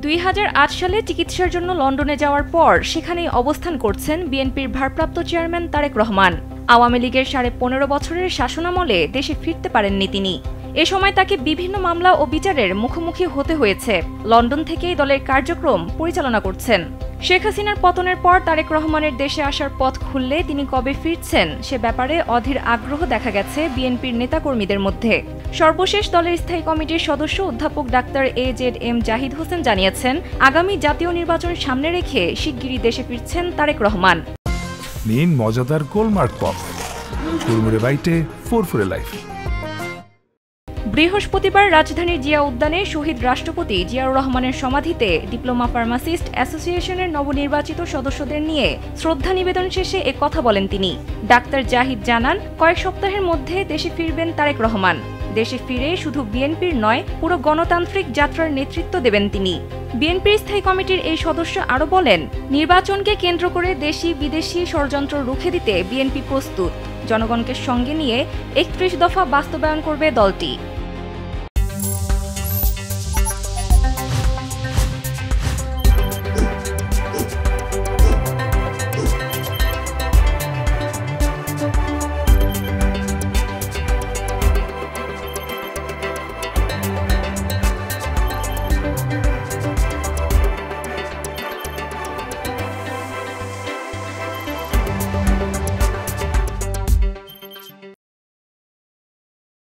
2008 সালে চিকিৎসার জন্য লন্ডনে যাওয়ার পর সেখানেই অবস্থান করছেন বিএনপির ভারপ্রাপ্ত চেয়ারম্যান তারেক রহমান। আওয়ামী লীগের 15.5 বছরের শাসনামলে দেশে ফিরতে পারেননি তিনি। এ সময় তাকে বিভিন্ন মামলা ও বিচারের মুখোমুখি হতে হয়েছে। লন্ডন থেকেই দলের কার্যক্রম পরিচালনা করছেন। শেখ হাসিনার পতনের পর তারেক রহমানের দেশে আসার পথ খুললে তিনি কবে ফিরছেন সে ব্যাপারে অধীর আগ্রহ দেখা গেছে বিএনপির নেতাকর্মীদের মধ্যে। সর্বশেষ দলের স্থায়ী কমিটির সদস্য অধ্যাপক ডাক্তার AZM জাহিদ হোসেন জানিয়েছেন, আগামী জাতীয় নির্বাচন সামনে রেখে শিগগিরই দেশে ফিরছেন তারেক রহমান। নিন মজাদার গোলমার্ক পপ, কুড়মুড়ে বাইটে ফুরফুরে লাইফ। বৃহস্পতিবার রাজধানীর জিয়া উদ্যানে শহীদ রাষ্ট্রপতি জিয়াউর রহমানের সমাধিতে ডিপ্লোমা ফার্মাসিস্ট অ্যাসোসিয়েশনের নবনির্বাচিত সদস্যদের নিয়ে শ্রদ্ধা নিবেদন শেষে এ কথা বলেন তিনি। ডাক্তার জাহিদ জানান, কয়েক সপ্তাহের মধ্যে দেশে ফিরবেন তারেক রহমান। দেশে ফিরে শুধু বিএনপির নয়, পুরো গণতান্ত্রিক যাত্রার নেতৃত্ব দেবেন তিনি। বিএনপির স্থায়ী কমিটির এই সদস্য আরও বলেন, নির্বাচনকে কেন্দ্র করে দেশি বিদেশি ষড়যন্ত্র রুখে দিতে বিএনপি প্রস্তুত। জনগণকে সঙ্গে নিয়ে 31 দফা বাস্তবায়ন করবে দলটি।